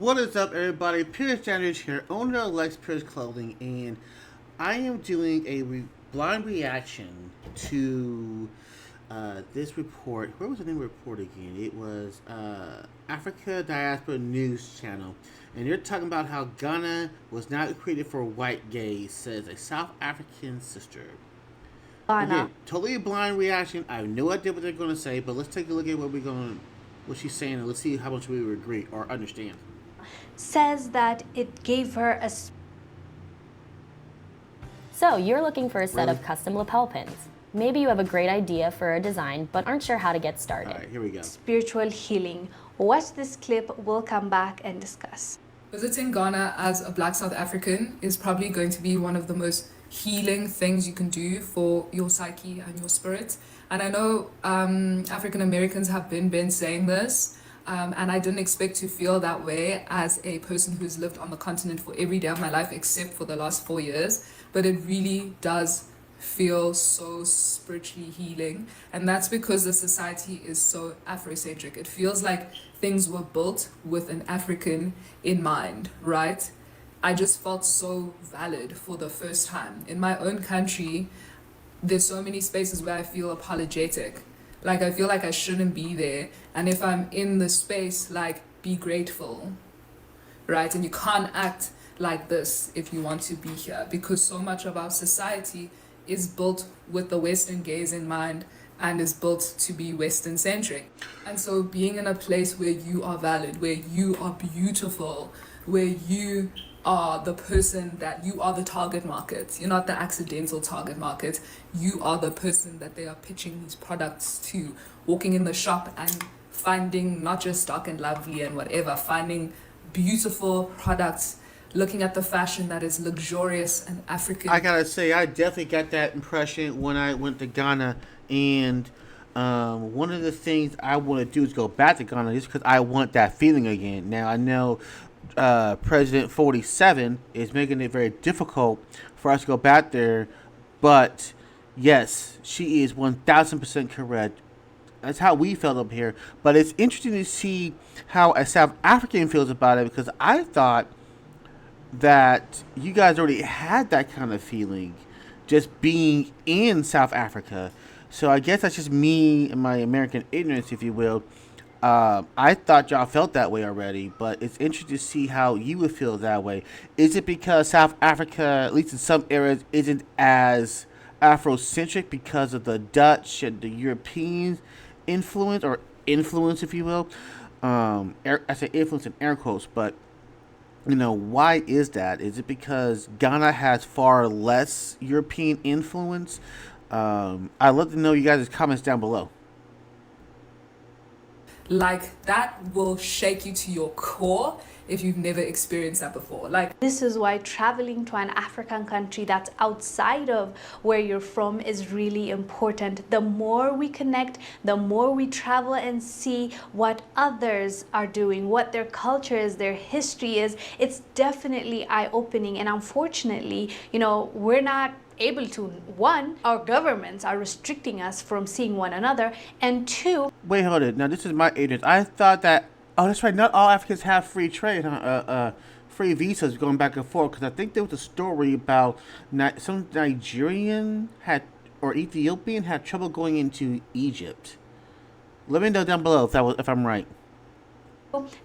What is up, everybody? Pierce Sanders here, owner of Lex Pyerse Clothing, and I am doing a blind reaction to this report. Where was the name of the report again? It was Africa Diaspora News Channel, and they're talking about how Ghana was not created for white gays, says a South African sister. Ghana Again, totally a blind reaction. I have no idea what they're going to say, but let's take a look at what she's saying, and let's see how much we would agree or understand. says that it gave her a So you're looking for a set Really? of custom lapel pins. Maybe you have a great idea for a design, but aren't sure how to get started. All right, here we go. spiritual healing. Watch this clip, we'll come back and discuss. Visiting Ghana as a Black South African is probably going to be one of the most healing things you can do for your psyche and your spirit. And I know African Americans have been saying this, and I didn't expect to feel that way as a person who's lived on the continent for every day of my life except for the last 4 years. But it really does feel so spiritually healing, and that's because the society is so Afrocentric. It feels like things were built with an African in mind, right? I just felt so valid for the first time. In my own country, there's so many spaces where I feel apologetic. Like I feel like I shouldn't be there. And if I'm in the space, like be grateful, right? And you can't act like this if you want to be here, because so much of our society is built with the Western gaze in mind and is built to be Western centric. And so being in a place where you are valid, where you are beautiful, where you are the person, that you are the target market, you're not the accidental target market, you are the person that they are pitching these products to, walking in the shop and finding not just Dark and Lovely and whatever, finding beautiful products, looking at the fashion that is luxurious and African. I gotta say, I definitely got that impression when I went to Ghana, and one of the things I want to do is go back to Ghana just because I want that feeling again. Now I know President 47 is making it very difficult for us to go back there, but yes, she is 1000% correct. That's how we felt up here. But it's interesting to see how a South African feels about it, because I thought that you guys already had that kind of feeling just being in South Africa. So I guess that's just me and my American ignorance, if you will. I thought y'all felt that way already, but it's interesting to see how you would feel that way. Is it because South Africa, at least in some areas, isn't as Afrocentric because of the Dutch and the European influence, if you will? I say influence in air quotes, but why is that? Is it because Ghana has far less European influence? I'd love to know you guys' comments down below. Like that will shake you to your core if you've never experienced that before. Like This is why traveling to an African country that's outside of where you're from is really important. The more we connect, the more we travel and see what others are doing, what their culture is, their history is, it's definitely eye-opening. And unfortunately, we're not able to. One, our governments are restricting us from seeing one another, and two, Wait, hold it. Now, this is my ignorance. I thought that. Oh, that's right. Not all Africans have free trade, huh? Free visas going back and forth. Because I think there was a story about some Nigerian had or Ethiopian had trouble going into Egypt. Let me know down below if I'm right.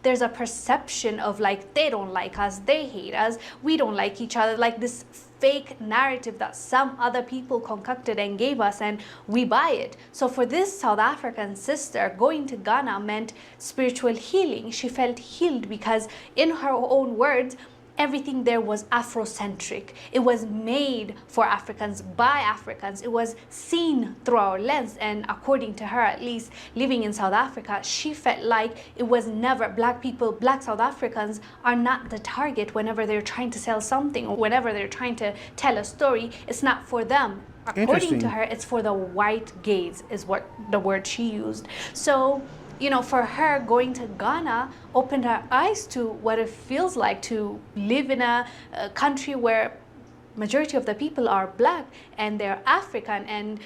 there's a perception of like they don't like us, they hate us, we don't like each other, like this fake narrative that some other people concocted and gave us, and we buy it. So for this South African sister, going to Ghana meant spiritual healing. She felt healed because, in her own words, everything there was Afrocentric. It was made for Africans by Africans. It was seen through our lens. And according to her, at least living in South Africa, she felt like it was never Black people, Black South Africans are not the target whenever they're trying to sell something or whenever they're trying to tell a story. It's not for them. According to her, it's for the white gaze, is what the word she used. So for her, going to Ghana opened her eyes to what it feels like to live in a country where majority of the people are Black and they're African, and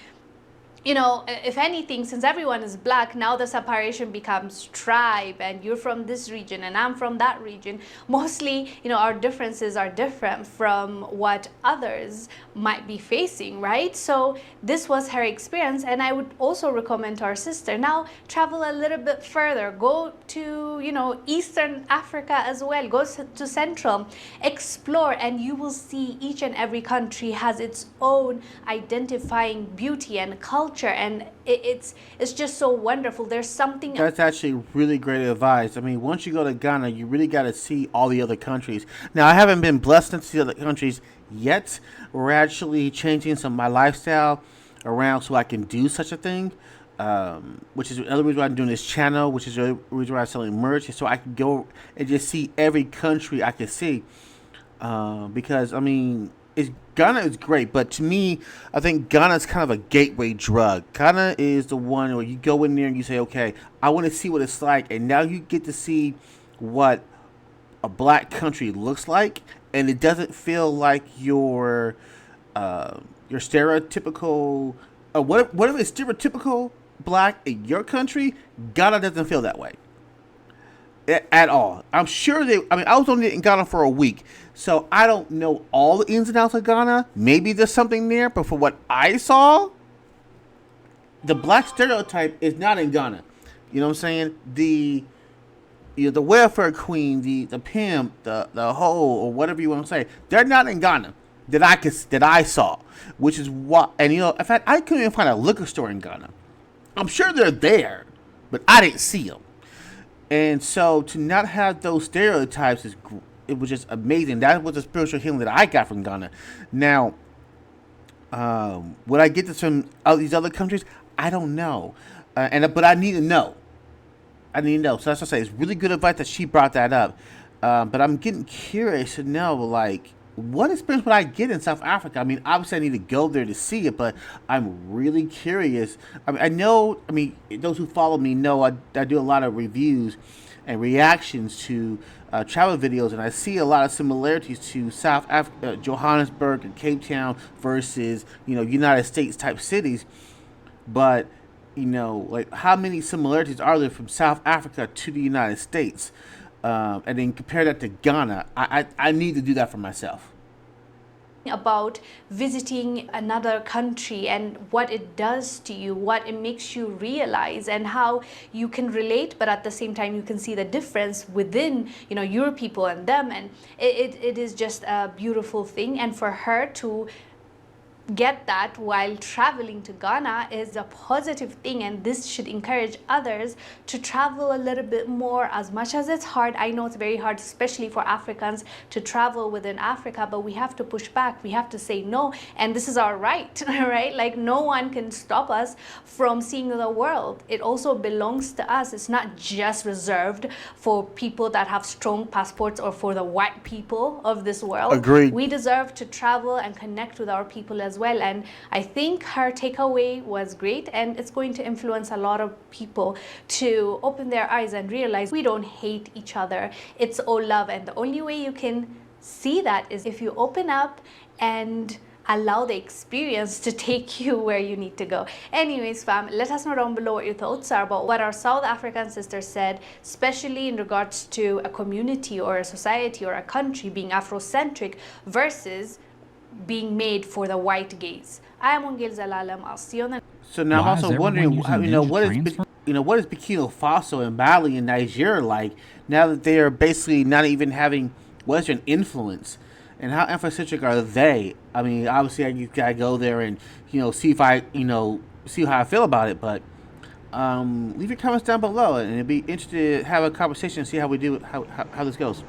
if anything, since everyone is black, now the separation becomes tribe, and you're from this region and I'm from that region. Mostly, our differences are different from what others might be facing, right? So this was her experience, and I would also recommend to our sister, now travel a little bit further, go to, Eastern Africa as well, go to Central, explore, and you will see each and every country has its own identifying beauty and culture, and it's just so wonderful. There's something. That's actually really great advice. I mean, once you go to Ghana, you really got to see all the other countries. Now, I haven't been blessed to see other countries yet. We're actually changing some of my lifestyle around so I can do such a thing, which is another reason why I'm doing this channel, which is the reason why I'm selling merch, so I can go and just see every country I can see. Because, I mean, Ghana is great, but to me, I think Ghana is kind of a gateway drug. Ghana is the one where you go in there and you say, okay, I want to see what it's like, and now you get to see what a black country looks like, and it doesn't feel like your stereotypical, whatever is stereotypical black in your country. Ghana doesn't feel that way at all. I'm sure I was only in Ghana for a week, so I don't know all the ins and outs of Ghana. Maybe there's something there, but for what I saw, the black stereotype is not in Ghana. You know what I'm saying? The welfare queen, the pimp, the hoe, or whatever you want to say, they're not in Ghana that I saw, which is what. And in fact, I couldn't even find a liquor store in Ghana. I'm sure they're there, but I didn't see them. And so to not have those stereotypes it was just amazing. That was the spiritual healing that I got from Ghana. Now, would I get this from these other countries? I don't know, but I need to know. So that's what I say. It's really good advice that she brought that up. But I'm getting curious to know, like, what experience would I get in South Africa? I mean, obviously I need to go there to see it, but I'm really curious. I mean, those who follow me know I do a lot of reviews and reactions to travel videos, and I see a lot of similarities to South Africa, Johannesburg and Cape Town versus, United States type cities. But, like, how many similarities are there from South Africa to the United States? And then compare that to Ghana. I need to do that for myself. About visiting another country and what it does to you, what it makes you realize, and how you can relate, but at the same time you can see the difference within your people and them, and it is just a beautiful thing. And for her to get that while traveling to Ghana is a positive thing, and this should encourage others to travel a little bit more. As much as it's hard, I know it's very hard, especially for Africans, to travel within Africa, but we have to push back, we have to say no, and this is our right. Right? Like, no one can stop us from seeing the world. It also belongs to us. It's not just reserved for people that have strong passports or for the white people of this world. Agreed. We deserve to travel and connect with our people as well, and I think her takeaway was great, and it's going to influence a lot of people to open their eyes and realize we don't hate each other. It's all love, and the only way you can see that is if you open up and allow the experience to take you where you need to go. Anyways, fam, let us know down below what your thoughts are about what our South African sister said, especially in regards to a community or a society or a country being Afrocentric versus being made for the white gaze. I am Wongel Zelalem. I'll see you on the. So now I'm also wondering, what is Burkina Faso and Mali and Nigeria like now that they are basically not even having Western influence, and how Afrocentric are they? I mean, obviously I gotta go there and see if I see how I feel about it, but leave your comments down below, and it'd be interesting to have a conversation and see how we do it, how this goes.